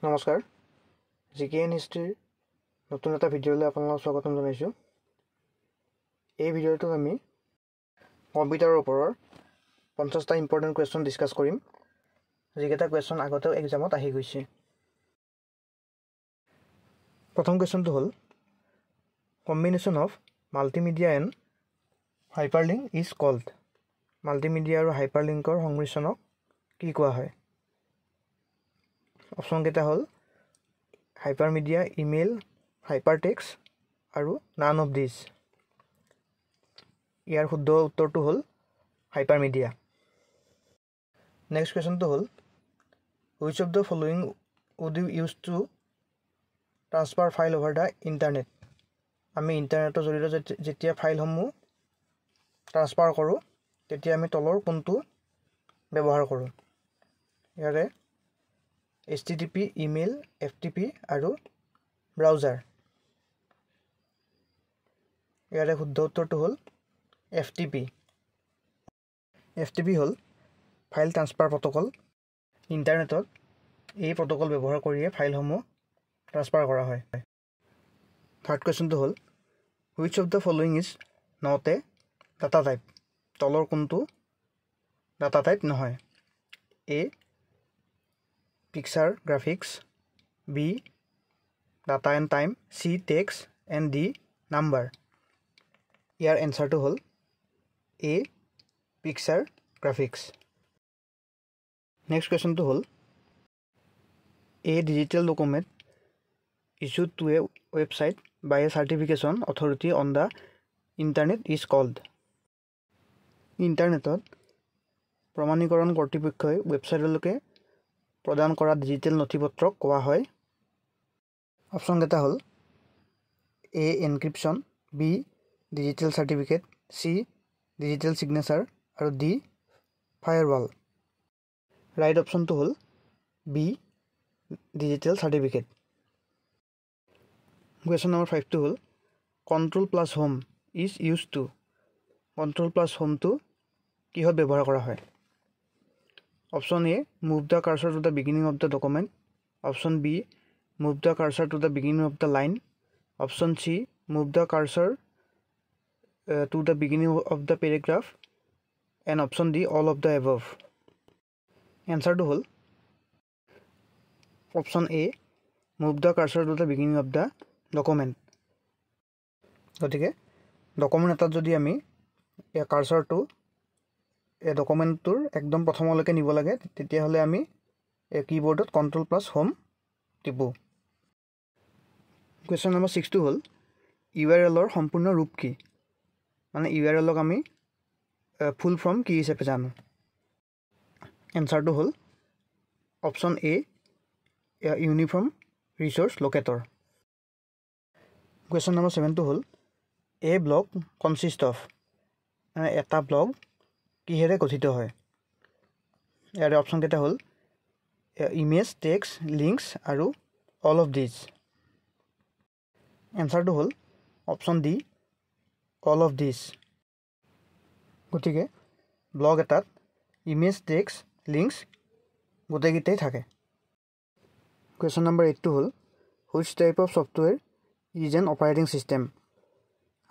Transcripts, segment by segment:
নমস্কাৰ জিকেএন হিষ্ট্ৰীৰ নতুন এটা ভিডিঅ'লৈ আপোনালোকক স্বাগতম জনাইছোঁ। এই ভিডিঅ'টোত আমি কম্পিউটাৰৰ ওপৰৰ 50টা ইম্পৰ্টেণ্ট কুৱেশ্যন ডিছকাছ কৰিম, যিকেইটা কুৱেশ্যন আগতেও এক্সামত আহি গৈছে। প্ৰথম কুৱেশ্যনটো হ'ল combination of multimedia and hyperlink is called. Multimedia আৰু হাইপাৰলিংকৰ সংমিশ্ৰণক কি কোৱা হয়? অপশ্যনকেইটা হ'ল হাইপাৰমিডিয়া, ইমেইল, হাইপাৰটেক্সট আৰু নান অফ দিছ। ইয়াৰ শুদ্ধ উত্তৰটো হ'ল হাইপাৰমিডিয়া। নেক্সট কুৱেশ্যনটো হ'ল which of the following would you use to transfer file over the internet. আমি ইণ্টাৰনেটৰ জৰিয়তে যেতিয়া ফাইলসমূহ ট্ৰান্সফাৰ কৰোঁ তেতিয়া আমি তলৰ কোনটো ব্যৱহাৰ কৰোঁ? ইয়াৰে HTTP, ইমেইল, FTP আৰু ব্ৰাউজাৰ। ইয়াৰে শুদ্ধ উত্তৰটো হ'ল FTP। FTP হ'ল ফাইল ট্ৰান্সফাৰ প্ৰট'কল। ইণ্টাৰনেটত এই প্ৰট'কল ব্যৱহাৰ কৰিয়ে ফাইলসমূহ ট্ৰান্সফাৰ কৰা হয়। থাৰ্ড কুৱেশ্যনটো হ'ল which of the following is not a data type. তলৰ কোনটো ডাটা টাইপ নহয়? A picture graphics, B data and time, C text and D number. ইয়াৰ এনচাৰটো হ'ল A পিকচাৰ গ্ৰাফিক্স। নেক্সট কুৱেশ্যনটো হ'ল a digital document issued to a website by a certification authority on the internet is called. ইণ্টাৰনেটত প্ৰমাণীকৰণ কৰ্তৃপক্ষই ৱেবছাইটলৈকে প্ৰদান কৰা ডিজিটেল নথিপত্ৰক কোৱা হয়। অপশ্যনকেইটা হ'ল A encryption, B digital certificate, C digital signature আৰু D ফায়াৰৱাল। ৰাইট অপশ্যনটো হ'ল B ডিজিটেল চাৰ্টিফিকেট। কুৱেশ্যন নম্বৰ 5টো হ'ল control plus home is use to. Control plus হোমটো কিহত ব্যৱহাৰ কৰা হয়? Option A move the cursor to the beginning of the document, option B move the cursor to the beginning of the line, option C move the cursor to the beginning of the paragraph and option D all of the above. এনচাৰটো হ'ল option A move the cursor to the beginning of the document. গতিকে document এটাত যদি আমি কাৰ্চৰটো এই ডকুমেণ্টটোৰ একদম প্ৰথমলৈকে নিব লাগে, তেতিয়াহ'লে আমি কীবৰ্ডত কণ্ট্ৰল প্লাছ হোম টিপোঁ। কুৱেশ্যন নম্বৰ 6টো হ'ল URLৰ সম্পূৰ্ণ ৰূপ কি? মানে URLক আমি ফুল ফৰ্ম কি হিচাপে জানো? এনচাৰটো হ'ল option A uniform resource locator. Question নম্বৰ 7টো হ'ল এ ব্লগ কনচিষ্ট অফ। মানে এটা ব্লগ কিহেৰে গঠিত হয়? ইয়াৰে অপশ্যনকেইটা হ'ল ইমেজ, টেক্সট, লিংকছ আৰু অল অফ দিছ। এনচাৰটো হ'ল option D all of this. গতিকে ব্লগ এটাত ইমেজ, টেক্সট, লিংকছ গোটেইকেইটাই থাকে। কুৱেশ্যন নম্বৰ 8টো হ'ল which type of software is an operating system.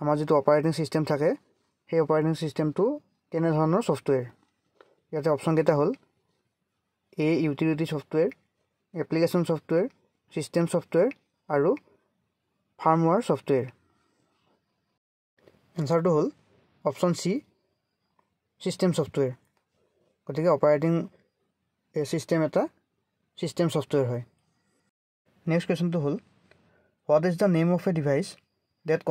আমাৰ যিটো অপাৰেটিং ছিষ্টেম থাকে সেই অপাৰেটিং ছিষ্টেমটো কেনেধৰণৰ ছফ্টৱেৰ? ইয়াতে অপশ্যনকেইটা হ'ল A utility software, application software, system software আৰু ফাৰ্মৱেৰ ছফ্টৱেৰ। এনচাৰটো হ'ল অপশ্যন C ছিষ্টেম ছফ্টৱেৰ। গতিকে অপাৰেটিং ছিষ্টেম এটা ছিষ্টেম ছফ্টৱেৰ হয়। নেক্সট কুৱেশ্যনটো হ'ল what is the name of a device that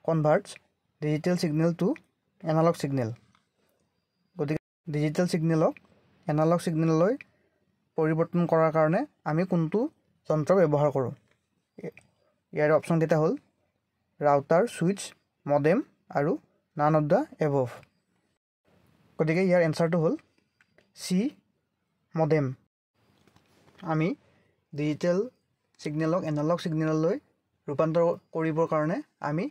converts digital signal to analog signal. গতিকে digital ছিগনেলক এনালগ ছিগনেললৈ পৰিৱৰ্তন কৰাৰ কাৰণে আমি কোনটো যন্ত্ৰ ব্যৱহাৰ কৰোঁ? ইয়াৰ অপশ্যনকেইটা হ'ল ৰাউটাৰ, ছুইচ, মডেম আৰু নান অফ দ্য এবভ। গতিকে ইয়াৰ এনচাৰটো হ'ল C মডেম। আমি ডিজিটেল ছিগনেলক এনালগ ছিগনেললৈ ৰূপান্তৰ কৰিবৰ কাৰণে আমি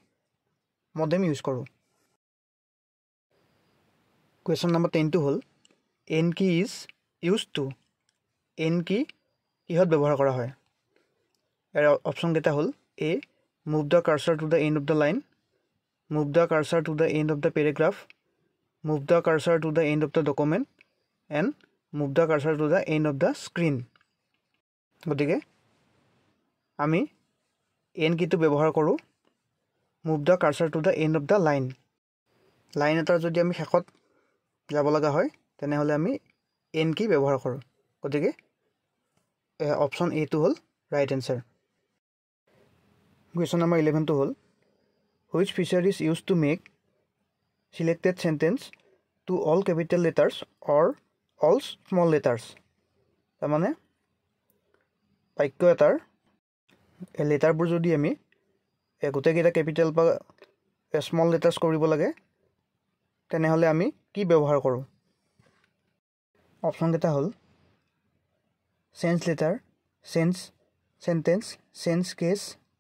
মডেম ইউজ কৰোঁ। কুৱেশ্যন নম্বৰ 10টো হ'ল এন কি ইজ ইউজ টু। এন কি কিহত ব্যৱহাৰ কৰা হয় ইয়াৰ অপশ্যন কেইটা হ'ল A move the cursor to the end of the line move the cursor to the end of the paragraph move the cursor to the end of the document and move the cursor to the end of the screen গতিকে আমি end কিটো ব্যৱহাৰ কৰোঁ move the cursor to the end of the line line এটাৰ যদি আমি শেষত যাব লগা হয় তেনেহ'লে আমি এন কি ব্যৱহাৰ কৰোঁ গতিকে অপশ্যন এটো হ'ল ৰাইট এনচাৰ কুৱেশ্যন নম্বৰ 11টো হ'ল which feature is use to make selected sentence to all capital letters or all small letters তাৰমানে বাক্য এটাৰ লেটাৰবোৰ যদি আমি গোটেইকেইটা কেপিটেল বা স্মল লেটাৰ্ছ কৰিব লাগে তেনেহ'লে আমি কি ব্যৱহাৰ কৰোঁ অপশ্যন কেইটা হ'ল change letter change sentence change case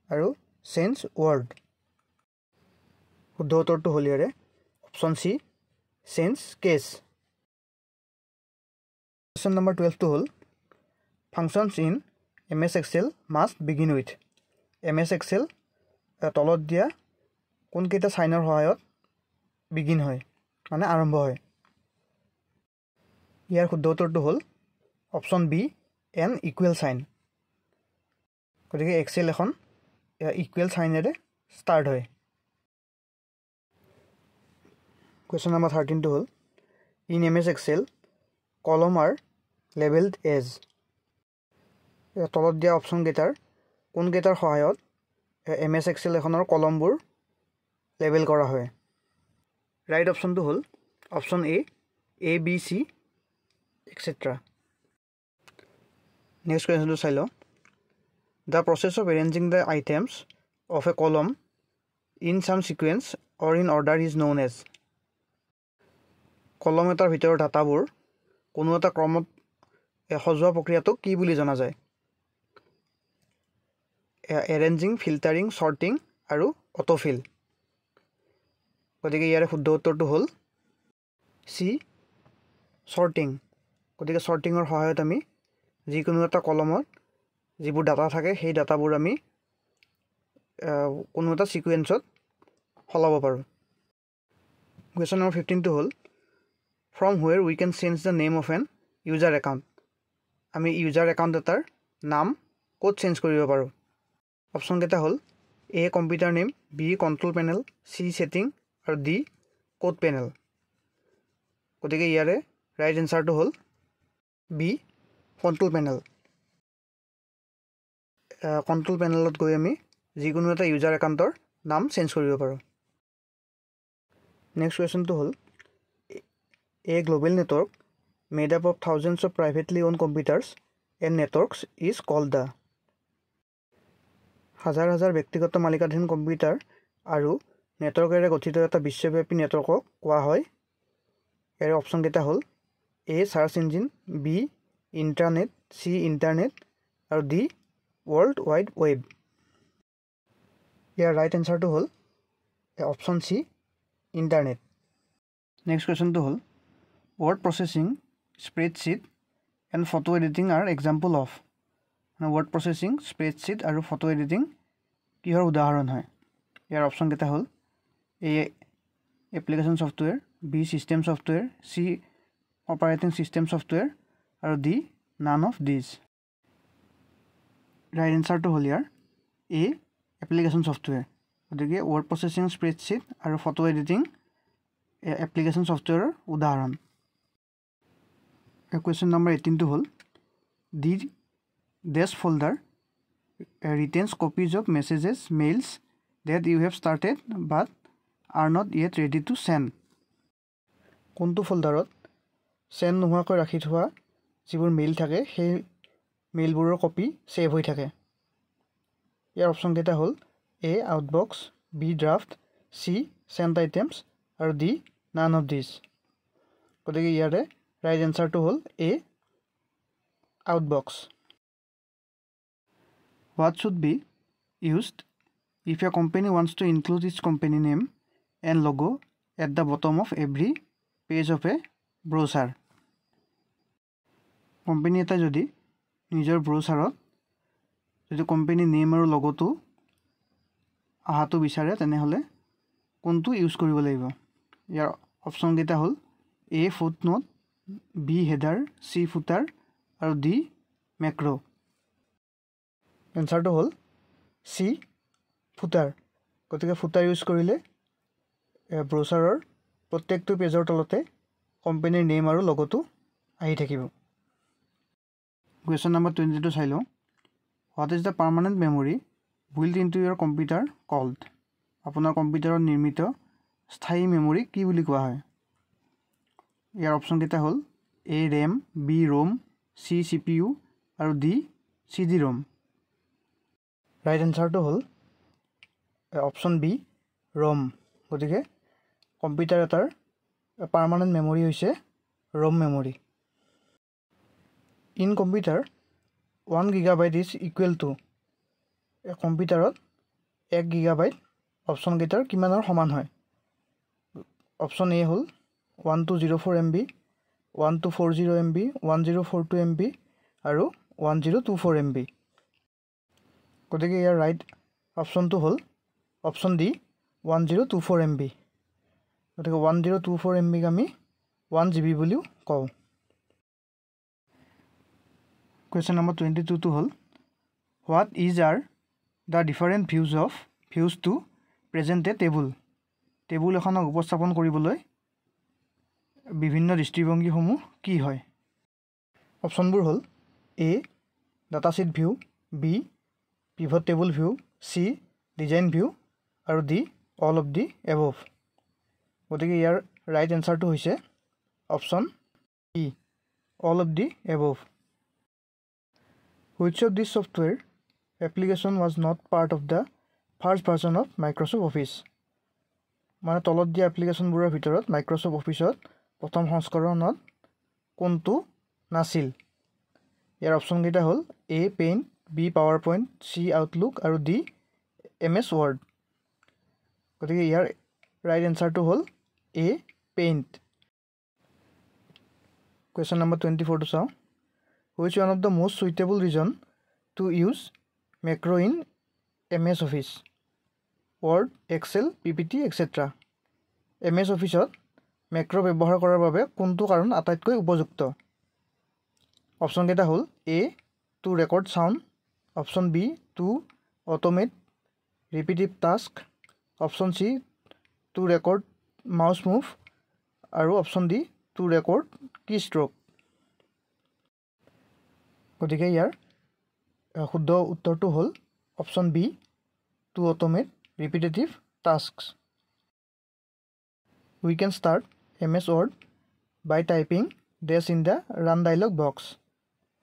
আৰু চেঞ্জ ৱৰ্ড শুদ্ধ উত্তৰটো হ'ল ইয়াৰে option C change case question নম্বৰ 12টো হ'ল functions in MS Excel must begin with MS Excel তলত দিয়া কোনকেইটা চাইনৰ সহায়ত বিগিন হয় মানে আৰম্ভ হয় ইয়াৰ শুদ্ধ উত্তৰটো হ'ল option B an equal sign গতিকে এক্সেল এখন ইকুৱেল চাইনেৰে ষ্টাৰ্ট হয় কুৱেশ্যন নম্বৰ 13টো হ'ল in MS Excel column are labelled as তলত দিয়া অপশ্যনকেইটাৰ কোনকেইটাৰ সহায়ত MS Excel এখনৰ কলমবোৰ লেবেল কৰা হয় ৰাইট অপশ্যনটো হ'ল option A B C extra next কুৱেশ্যনটো চাই লওঁ the process of arranging the items of a column in some sequence or in order is known as column এটাৰ ভিতৰৰ ডাটাবোৰ কোনো এটা ক্ৰমত সজোৱা প্ৰক্ৰিয়াটোক কি বুলি জনা যায় এৰেঞ্জিং ফিল্টাৰিং চৰ্টিং আৰু অটোফিল গতিকে ইয়াৰে শুদ্ধ উত্তৰটো হ'ল চি চৰ্টিং গতিকে চৰ্টিঙৰ সহায়ত আমি যিকোনো এটা কলমত যিবোৰ ডাটা থাকে সেই ডাটাবোৰ আমি কোনো এটা সিকুৱেন্সত সলাব পাৰোঁ কুৱেশ্যন নম্বৰ 15টো হ'ল from where we can change the name of an user account আমি ইউজাৰ একাউণ্ট এটাৰ নাম ক'ত চেঞ্জ কৰিব পাৰোঁ অপশ্যন কেইটা হ'ল এ computer name B control panel C setting আৰু ডি কোড পেনেল গতিকে ইয়াৰে ৰাইট এনচাৰটো হ'ল বি কণ্ট্ৰল পেনেল কণ্ট্ৰল পেনেলত গৈ আমি যিকোনো এটা ইউজাৰ একাউণ্টৰ নাম চেঞ্জ কৰিব পাৰোঁ নেক্সট কুৱেশ্যনটো হ'ল a global network made up of thousands of privately owned computers and networks is called the হাজাৰ হাজাৰ ব্যক্তিগত মালিকাধীন কম্পিউটাৰ আৰু নেটৱৰ্কেৰে গঠিত এটা বিশ্বব্যাপী নেটৱৰ্কক কোৱা হয় ইয়াৰ অপশ্যনকেইটা হ'ল A search engine B internet C internet আৰু ডি ৱৰ্ল্ড ৱাইড ৱেব ইয়াৰ ৰাইট এনচাৰটো হ'ল অপশ্যন চি ইণ্টাৰনেট নেক্সট কুৱেশ্যনটো হ'ল word processing spreadsheet and photo editing are example of word processing spreadsheet আৰু ফটো এডিটিং কিহৰ উদাহৰণ হয় ইয়াৰ অপশ্যনকেইটা হ'ল A application software B system software C operating system software আৰু D none of these right এনচাৰটো হ'ল ইয়াৰ এ এপ্লিকেশ্যন ছফ্টৱেৰ গতিকে ৱৰ্ড প্ৰচেছিং স্প্ৰেডশ্বীট আৰু ফটো এডিটিং এপ্লিকেশ্যন ছফ্টৱেৰৰ উদাহৰণ কুৱেশ্যন নম্বৰ 18টো হ'ল the dash folder retains copies of messages mails that you have started but are not yet ready to send কোনটো ফ'ল্ডাৰত চেণ্ড নোহোৱাকৈ ৰাখি থোৱা যিবোৰ মেইল থাকে সেই মেইলবোৰৰ কপি ছেভ হৈ থাকে ইয়াৰ অপশ্যনকেইটা হ'ল A outbox B draft C sent items আৰু ডি নান অফ দিছ গতিকে ইয়াৰে ৰাইট এনচাৰটো হ'ল A outbox What should be used if a company wants to include its company name and logo at the bottom of every page of a brochure? Company এটা যদি নিজৰ ব্ৰাউজাৰত যদি company name আৰু লগটো আহাটো বিচাৰে তেনেহ'লে কোনটো ইউজ কৰিব লাগিব ইয়াৰ অপচন কেইটা হ'ল A footnote B header C ফুটাৰ আৰু D ম্যাক্ৰো এনসাৰটো হ'ল C ফুটাৰ গতিকে ফুটাৰ ইউজ কৰিলে ব্ৰাউজাৰৰ প্ৰত্যেকটো পেজৰ তলতে কোম্পানীৰ নেম আৰু লগটো আহি থাকিব Question number 22 চাই লওঁ What is the permanent memory built into your computer called? আপোনাৰ কম্পিউটাৰত নিৰ্মিত স্থায়ী মেমৰি কি বুলি কোৱা হয় ইয়াৰ অপচন কেইটা হ'ল A RAM B ROM C CPU আৰু D CD-ROM ৰাইট এনসাৰটো হ'ল অপচন B ROM গতিকে কম্পিউটাৰ এটাৰ পাৰ্মানেন্ট মেমৰি হৈছে ROM memory in computer 1 GB is equal to কম্পিউটাৰত 1 GB অপচন কেইটাৰ কিমানৰ সমান হয় অপচন A হ'ল 1204 MB 1240 MB 1042 MB আৰু 1024 MB গতিকে ইয়াৰ ৰাইট অপচনটো হ'ল অপচন D 1024 MB গতিকে 1024 MB আমি 1 GB বুলিও কওঁ Question number 22 to hol What is are the different views to present a table table এখনক উপস্থাপন কৰিবলৈ বিভিন্ন দৃষ্টিভংগীসমূহ কি হয় অপচনবোৰ হ'ল A data sheet view B pivot table view C design view আৰু D all of the above গতিকে ইয়াৰ ৰাইট এনসাৰটো হৈছে option E all of the above Which of this software application was not part of the first version of Microsoft Office? মানে তলত দিয়া এপ্লিকেশনবোৰৰ ভিতৰত Microsoft Officeত প্ৰথম সংস্কৰণত কোনটো নাছিল ইয়াৰ অপচন কেইটা হ'ল A Paint B PowerPoint C Outlook আৰু D MS Word গতিকে ইয়াৰ ৰাইট এনসাৰটো হ'ল A Paint Question number 24 to চাওঁ Which one of the most suitable reason to use macro in MS Office, Word, Excel, PPT, etc. MS Office macro ব্যৱহাৰ কৰাৰ বাবে কোনটো কাৰণ আটাইতকৈ উপযুক্ত অপচন কেইটা হ'ল A to record sound option B to automate repetitive task option C to record mouse move আৰু option D to record keystroke গতিকে ইয়াৰ শুদ্ধ উত্তৰটো হ'ল option B to automate repetitive tasks we can start MS Word by typing dash in the run dialog box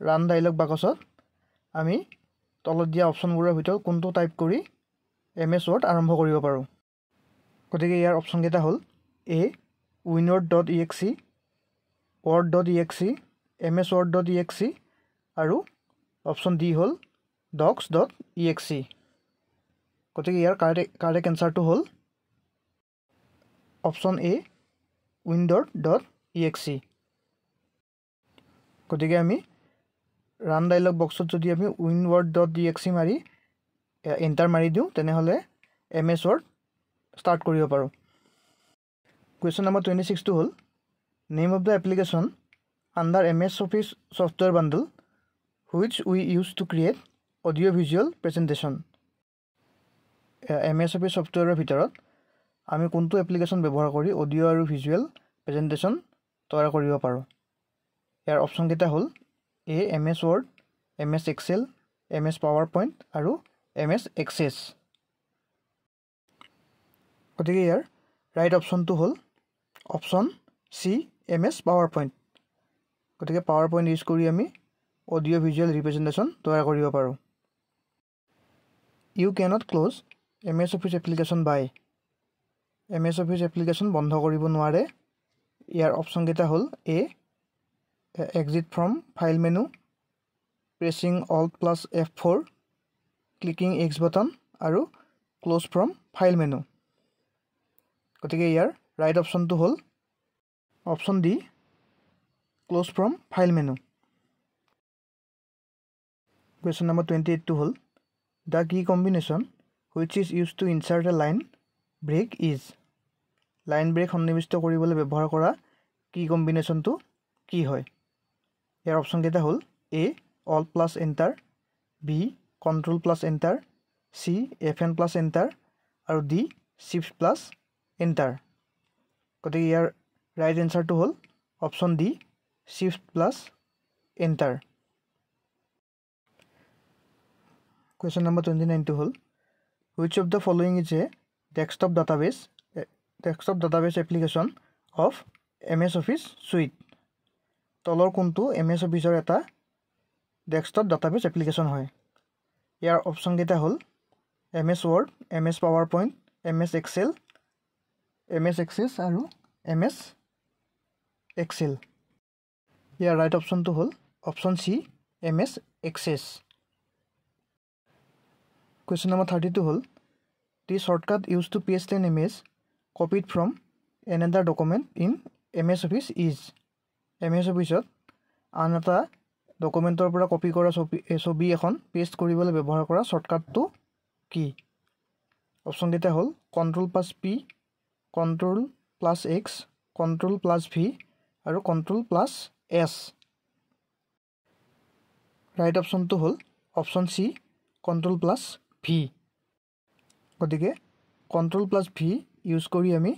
run dialog boxত আমি তলত দিয়া অপচনবোৰৰ ভিতৰত কোনটো টাইপ কৰি MS Word আৰম্ভ কৰিব পাৰো গতিকে ইয়াৰ অপচন কেইটা হ'ল A winword.exe word.exe MS Word.exe আৰু অপচন D হ'ল docs.exe গতিকে ইয়াৰ কাৰেক্ট এনসাৰটো হ'ল অপচন A windows.exe গতিকে আমি ৰান ডায়লগ বক্সত যদি আমি winword.exe মাৰি এন্টাৰ মাৰি দিওঁ তেনেহলে MS Word স্টাৰ্ট কৰিব পাৰো Question number 26 to হ'ল name of the application under MS Office software bundle which we use to create audio visual presentation MS Office software ভিতৰত আমি কোনটো এপ্লিকেশন ব্যৱহাৰ কৰি অডিও আৰু ভিজুৱেল প্ৰেজেন্টেশন তৈয়াৰ কৰিব পাৰো ইয়াৰ অপচন কেইটা হ'ল A MS Word MS Excel MS PowerPoint আৰু MS Access গতিকে ইয়াৰ ৰাইট অপচনটো হ'ল অপচন C MS PowerPoint গতিকে PowerPoint ইউজ কৰি আমি audio visual representation তৈয়াৰ কৰিব পাৰো You cannot close MS Office application by MS Office application বন্ধ কৰিব নোৱাৰে ইয়াৰ অপচন কেইটা হ'ল A exit from file menu pressing alt plus F4 clicking X button আৰু close from file menu গতিকে ইয়াৰ ৰাইট অপচনটো হ'ল option D close from file menu Question number 28 to hol. The key combination which is used to insert a line break is. Line break সন্নিবিষ্ট কৰিবলৈ ব্যৱহাৰ কৰা key combination to কি হয়? ইয়াৰ অপচন কেইটা হ'ল A all plus enter, B control plus enter, C Fn plus enter আৰু D shift plus enter. গতিকে ইয়াৰ right answer to হ'ল option D shift plus enter. Question number 29 to hol. Which of the following is a desktop database application of MS Office suite? তলৰ কোনটো MS Office এটা desktop database application হয়? ইয়াৰ option কেইটা হ'ল MS Word, MS PowerPoint, MS Excel, MS Access আৰু MS Excel. Year right option to হ'ল option C MS Access. Question number 32 hol. The shortcut used to paste an image copied from another document in MS Office is. MS Office আন এটা ডকুমেণ্টৰ পৰা copy কৰা ছবি এখন paste কৰিবলৈ ব্যৱহাৰ কৰা শৰ্টকাটটো কি? অপচন কেইটা হ'ল Ctrl+P, Ctrl+X, Ctrl+V আৰু Ctrl+S. ৰাইট অপচনটো হ'ল অপচন C Ctrl+V. গতিকে Ctrl+V ইউজ কৰি আমি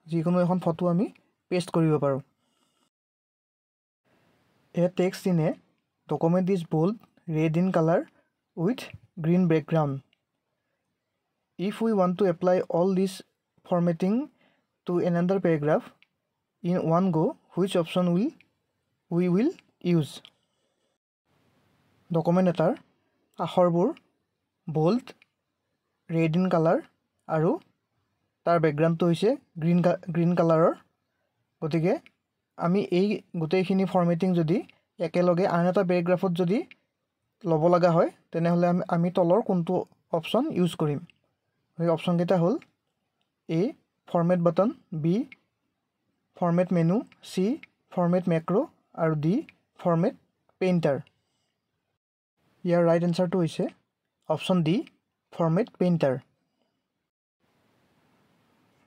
যিকোনো এখন ফটো আমি পেষ্ট কৰিব পাৰোঁ. A text in a document is bold, red in color with green background. If we want to apply all this formatting to another paragraph in one go, which option we will use? Document এটাৰ আখৰবোৰ bold, red in color আৰু তাৰ বেকগ্ৰাউণ্ডটো হৈছে green কালাৰৰ. গতিকে আমি এই গোটেইখিনি ফৰ্মেটিং যদি একেলগে আন এটা পেৰাগ্ৰাফত যদি ল'ব লগা হয় তেনেহ'লে আমি তলৰ কোনটো অপচন ইউজ কৰিম? এই অপচন কেইটা হ'ল A format button, B format menu, C format মেক্ৰ' আৰু D ফৰ্মেট পেইণ্টাৰ. ইয়াৰ ৰাইট এনচাৰটো হৈছে option D format painter.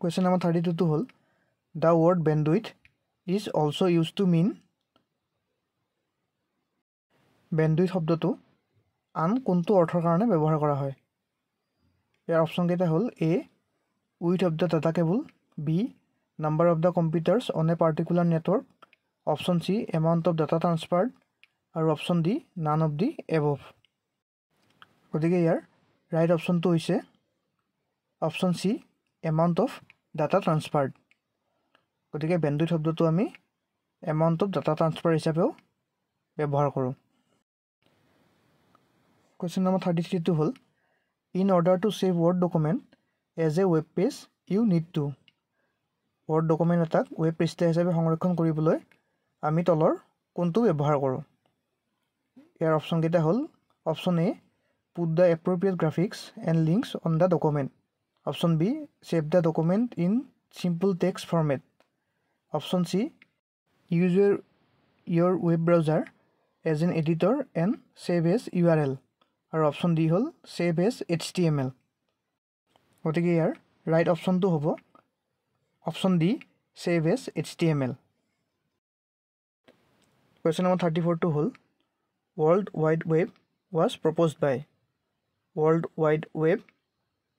Question number 32 to hol. The word bandwidth is also used to mean. bandwidth শব্দটো আন কোনটো অৰ্থৰ কাৰণে ব্যৱহাৰ কৰা হয়? ইয়াৰ অপচন কেইটা হ'ল A width of the data cable, B number of the computers on a particular network, option C amount of data transferred আৰু option D none of the above. গতিকে ইয়াৰ ৰাইট অপচনটো হৈছে option C amount of data transferred. গতিকে bandwidth শব্দটো আমি amount of data transfer হিচাপেও ব্যৱহাৰ কৰোঁ. Question number 33 to hol. In order to save Word document as a web page, you need to. Word document attack web পৃষ্ঠা হিচাপে সংৰক্ষণ কৰিবলৈ আমি তলৰ কোনটো ব্যৱহাৰ কৰোঁ? ইয়াৰ অপচন কেইটা হ'ল option A put the appropriate graphics and links on the document, option B save the document in simple text format, option C use your web browser as an editor and save as URL আৰু option D হ'ল save as HTML. গতিকে ইয়াৰ right অপচনটো হ'ব option D save as HTML. Question number 34 to hol. World Wide Web was proposed by. World Wide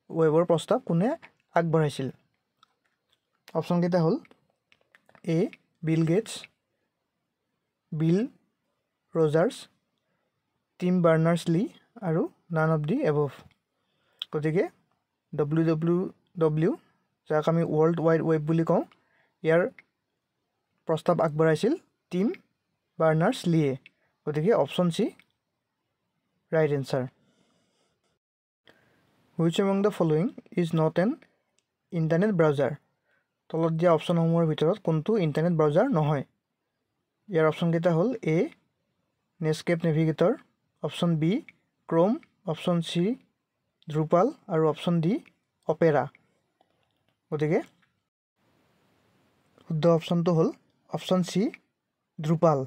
ৱেবৰ প্ৰস্তাৱ কোনে আগবঢ়াইছিল? অপচন কেইটা হ'ল A Bill Gates, Bill Rogers, Tim Berners Lee আৰু নান অফ দি এবভ. গতিকে WWW যাক আমি ৱৰ্ল্ড ৱাইড ৱেব বুলি কওঁ ইয়াৰ প্ৰস্তাৱ আগবঢ়াইছিল টিম বাৰ্নাৰ্ছ-লিয়ে. গতিকে option C right answer. Which among the following is not an internet browser? তলত দিয়া অপচনসমূহৰ ভিতৰত কোনটো ইণ্টাৰনেট ব্ৰাউজাৰ নহয়? ইয়াৰ অপচন কেইটা হ'ল A Netscape Navigator, option B Chrome, option C Drupal আৰু অপচন D অপেৰা. গতিকে শুদ্ধ অপচনটো হ'ল option C Drupal.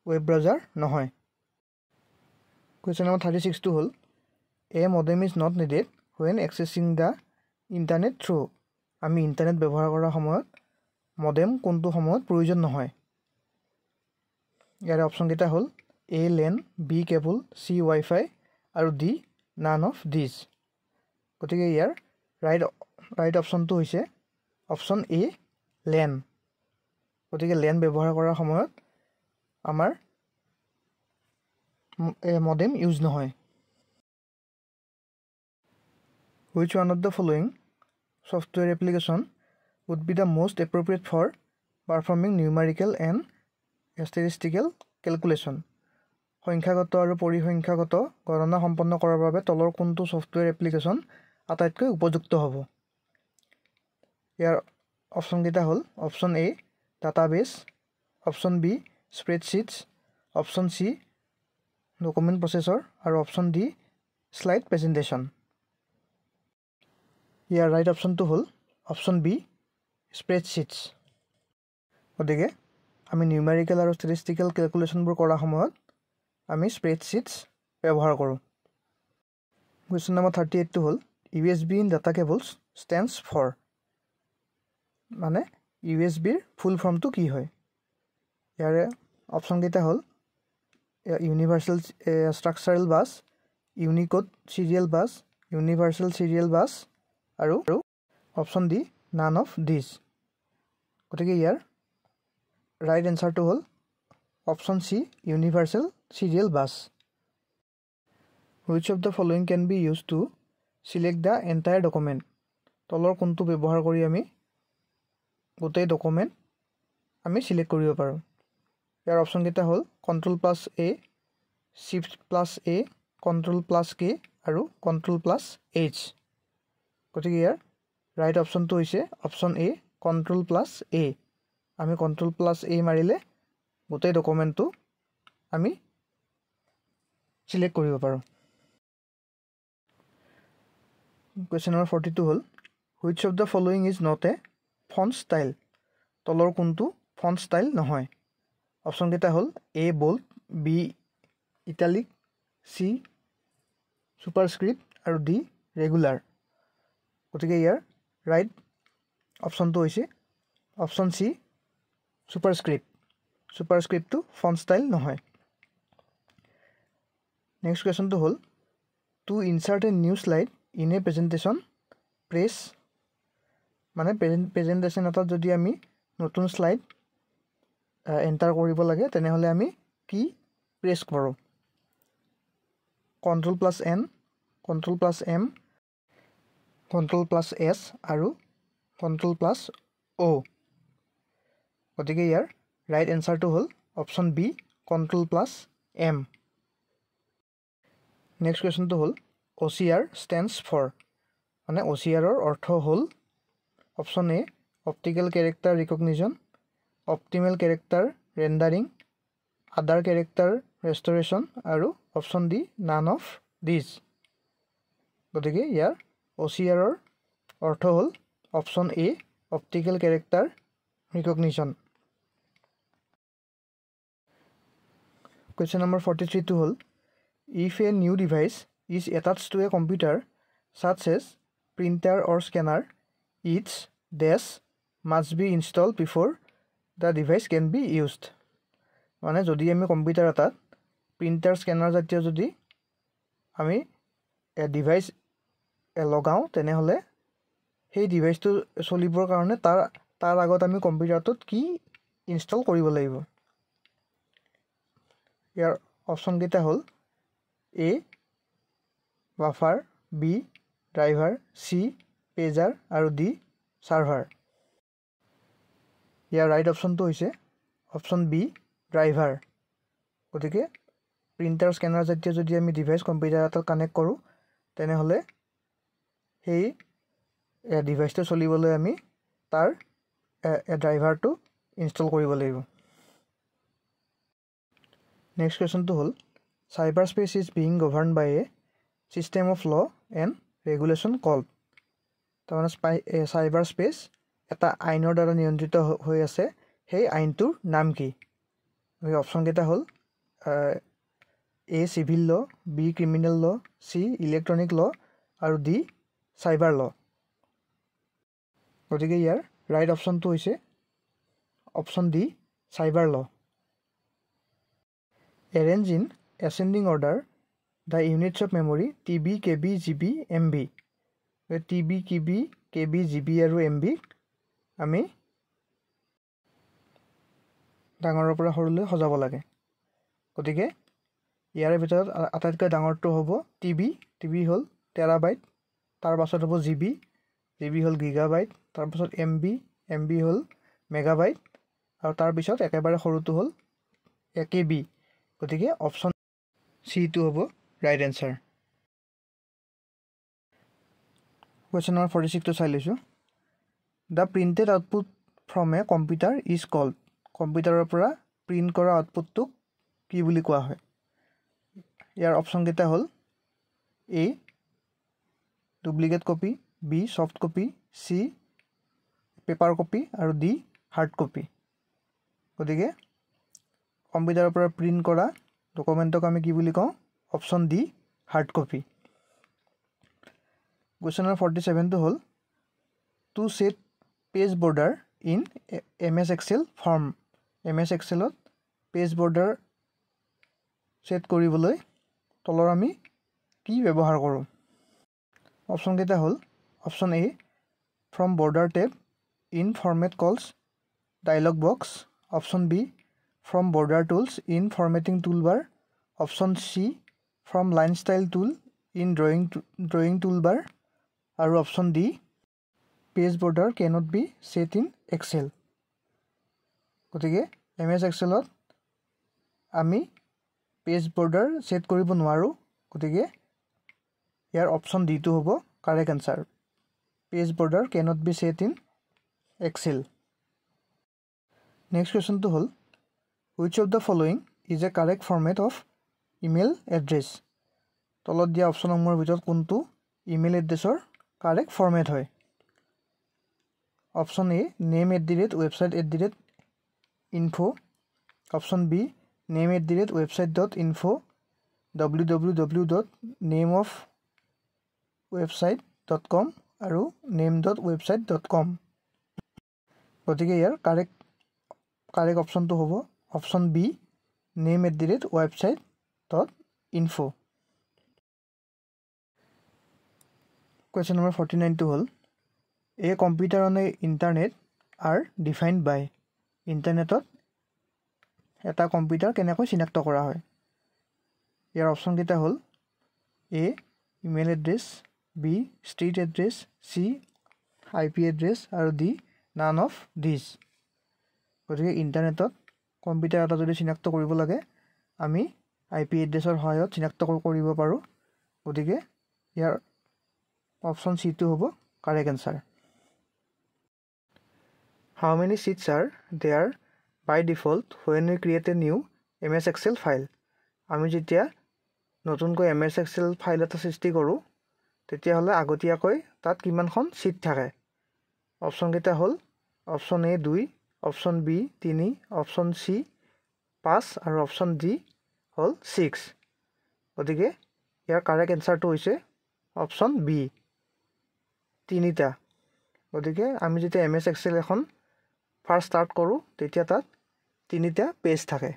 Web browser নহয়। কুৱেশ্যন নম্বৰ 36টো হ'ল a modem is not needed when accessing the internet through. আমি ইণ্টাৰনেট ব্যৱহাৰ কৰাৰ সময়ত মডেম কোনটো সময়ত প্ৰয়োজন নহয়। ইয়াৰে অপশ্যনকেইটা হ'ল এ লেন, বি কেবল, চি ৱাইফাই আৰু ডি নান অফ দিছ। গতিকে ইয়াৰ ৰাইট অপশ্যনটো হৈছে অপশ্যন এ লেন। গতিকে লেন ব্যৱহাৰ কৰাৰ সময়ত আমাৰ মডেম ইউজ নহয়। Which one of the following software application would be the most appropriate for performing numerical and statistical calculation? সংখ্যাগত আৰু পৰিসংখ্যাগত গণনা সম্পন্ন কৰাৰ বাবে তলৰ কোনটো ছফ্টৱেৰ এপ্লিকেশ্যন আটাইতকৈ উপযুক্ত হ'ব? ইয়াৰ অপশ্যনকেইটা হ'ল option A database, option B spreadsheets, option C document processor আৰু অপশ্যন ডি শ্লাইড প্ৰেজেণ্টেশ্যন। ইয়াৰ ৰাইট অপশ্যনটো হ'ল অপশ্যন বি স্প্ৰেডশ্বীটছ। গতিকে আমি নিউমেৰিকেল আৰু ষ্টেটিষ্টিকেল কেলকুলেশ্যনবোৰ কৰাৰ সময়ত আমি স্প্ৰেডশ্বীটছ ব্যৱহাৰ কৰোঁ। কুৱেশ্যন নম্বৰ 38টো হ'ল USB in data cables stands for. মানে USB-ৰ ফুল ফৰ্মটো কি হয়? ইয়াৰে অপশ্যনকেইটা হ'ল universal structural bus, Unicode serial bus, universal serial bus আৰু option D none of this. গতিকে ইয়াৰ ৰাইট এনচাৰটো হ'ল option C universal serial bus. Which of the following can be used to select the entire document? তলৰ কোনটো ব্যৱহাৰ কৰি আমি গোটেই ডকুমেণ্ট আমি চিলেক্ট কৰিব পাৰোঁ? ইয়াৰ অপশ্যনকেইটা হ'ল Ctrl+A, Shift+A, Ctrl+K আৰু Ctrl+H। গতিকে ইয়াৰ ৰাইট অপশ্যনটো হৈছে অপশ্যন এ Ctrl+A। আমি Ctrl+A মাৰিলে গোটেই ডকুমেণ্টটো আমি চিলেক্ট কৰিব পাৰোঁ। কুৱেশ্যন নম্বৰ 42 হ'ল which of the following is not a font style? তলৰ কোনটো ফণ্ট ষ্টাইল নহয়? অপশ্যনকেইটা হ'ল A bold, B italic, C superscript আৰু ডি ৰেগুলাৰ। গতিকে ইয়াৰ ৰাইট অপশ্যনটো হৈছে অপশ্যন চি ছুপাৰস্ক্ৰিপ্ট। ছুপাৰস্ক্ৰিপ্টটো ফণ্ট ষ্টাইল নহয়। নেক্সট কুৱেশ্যনটো হ'ল to insert a new slide in a presentation press. মানে প্ৰেজেণ্টেশ্যন এটাত যদি আমি নতুন শ্লাইড এণ্টাৰ কৰিব লাগে তেনেহ'লে আমি কি প্ৰেছ কৰোঁ? Ctrl+N, Ctrl+M, Ctrl+S আৰু Ctrl+O। গতিকে ইয়াৰ ৰাইট এনচাৰটো হ'ল অপশ্যন বি Ctrl+M। নেক্সট কুৱেশ্যনটো হ'ল OCR ষ্টেণ্ডছ ফৰ। মানে OCRৰ অৰ্থ হ'ল option A optical character recognition, optimal character rendering, other character restoration আৰু option D none of this. গতিকে ইয়াৰ OCRৰ অৰ্থ হ'ল option A optical character recognition. Question number 43টো হ'ল if a new device is attached to a computer such as printer or scanner, its dash must be installed before the device can be used. মানে যদি আমি computer এটাত printer scanner জাতীয় যদি আমি device লগাওঁ তেনেহ'লে সেই ডিভাইচটো চলিবৰ কাৰণে তাৰ আগত আমি কম্পিউটাৰটোত কি ইনষ্টল কৰিব লাগিব? ইয়াৰ অপশ্যনকেইটা হ'ল A buffer, B driver, C pager আৰু ডি ছাৰ্ভাৰ। ইয়াৰ ৰাইট অপশ্যনটো হৈছে অপশ্যন বি ড্ৰাইভাৰ। গতিকে প্ৰিণ্টাৰ স্কেনাৰ জাতীয় যদি আমি ডিভাইচ কম্পিউটাৰ এটাত কানেক্ট কৰোঁ তেনেহ'লে সেই ডিভাইচটো চলিবলৈ আমি তাৰ ড্ৰাইভাৰটো ইনষ্টল কৰিব লাগিব। নেক্সট কুৱেশ্যনটো হ'ল cyberspace is being govern by a system of law and regulation called. তাৰমানে চাইবাৰ স্পেচ এটা আইনৰ দ্বাৰা নিয়ন্ত্ৰিত হৈ আছে, সেই আইনটোৰ নাম কি? এই অপশ্যনকেইটা হ'ল এ চিভিল ল, বি ক্ৰিমিনেল ল, চি ইলেক্ট্ৰনিক ল আৰু ডি চাইবাৰ ল। গতিকে ইয়াৰ ৰাইট অপশ্যনটো হৈছে অপশ্যন ডি চাইবাৰ ল। Arrange in ascending order the units of memory TB, KB, GB, MB। TB, KB, GB আৰু MB আমি ডাঙৰৰ পৰা সৰুলৈ সজাব লাগে। গতিকে ইয়াৰে ভিতৰত আটাইতকৈ ডাঙৰটো হ'ব TB হ'ল টেৰাবাইট, তাৰ পাছত হ'ব GB হ'ল গিগাবাইট, তাৰপাছত MB হ'ল মেগাবাইট আৰু তাৰপিছত একেবাৰে সৰুটো হ'ল KB। গতিকে অপশ্যন চিটো হ'ব ৰাইট এনচাৰ। কুৱেশ্যন নম্বৰ 46টো চাই লৈছোঁ। The printed output from a computer is called. কম্পিউটাৰৰ পৰা প্ৰিণ্ট কৰা আউটপুটটোক কি বুলি কোৱা হয়? ইয়াৰ অপশ্যনকেইটা হ'ল A duplicate copy, B soft copy, C paper copy আৰু ডি হাৰ্ড কপি। গতিকে কম্পিউটাৰৰ পৰা প্ৰিণ্ট কৰা ডকুমেণ্টক আমি কি বুলি কওঁ? Option D hard copy. Question number 47টো হ'ল to set page border in MS Excel form. MS Excelত পেজ বৰ্ডাৰ ছেট কৰিবলৈ তলৰ আমি কি ব্যৱহাৰ কৰোঁ? অপশ্যনকেইটা হ'ল option A from border tab in format cells dialog box, option B from border tools in formatting toolbar, option C from line style tool in drawing toolbar আৰু option D page border cannot be set in Excel. গতিকে MS Excelত আমি page border set কৰিব নোৱাৰোঁ। গতিকে ইয়াৰ option ডিটো হ'ব correct answer. Page border cannot be set in Excel. Next কুৱেশ্যনটো হ'ল which of the following is a correct format of email address. তলত দিয়া অপশ্যনসমূহৰ ভিতৰত কোনটো ইমেইল এড্ৰেছৰ কাৰেক্ট ফৰ্মেট হয়? Option A name@website@info, option B name@website.info, www.nameofwebsite.com আৰু name.website.com। গতিকে ইয়াৰ কাৰেক্ট অপশ্যনটো হ'ব option B name@website.info। Question number 49টো হ'ল এ computer on a internet are defined by. ইণ্টাৰনেটত এটা কম্পিউটাৰ কেনেকৈ চিনাক্ত কৰা হয়? ইয়াৰ অপশ্যনকেইটা হ'ল A email address, B street address, C IP address আৰু ডি নান অফ দিছ। গতিকে ইণ্টাৰনেটত কম্পিউটাৰ এটা যদি চিনাক্ত কৰিব লাগে আমি IP এড্ৰেছৰ সহায়ত চিনাক্ত কৰিব পাৰোঁ। গতিকে ইয়াৰ অপশ্যন চিটো হ'ব correct answer. How many sheets are there by default when we create a new MS Excel file? আমি যেতিয়া নতুনকৈ MS Excel ফাইল এটা সৃষ্টি কৰোঁ তেতিয়াহ'লে আগতীয়াকৈ তাত কিমানখন শ্বীট থাকে? অপশ্যনকেইটা হ'ল option A 2, option B 3, option C 5 আৰু অপশ্যন ডি হ'ল 6। গতিকে ইয়াৰ কাৰেক্ট এনচাৰটো হৈছে অপশ্যন বি 3টা। গতিকে আমি যেতিয়া MS Excel এখন ফাৰ্ষ্ট ষ্টাৰ্ট কৰোঁ তেতিয়া তাত 3টা পেজ থাকে।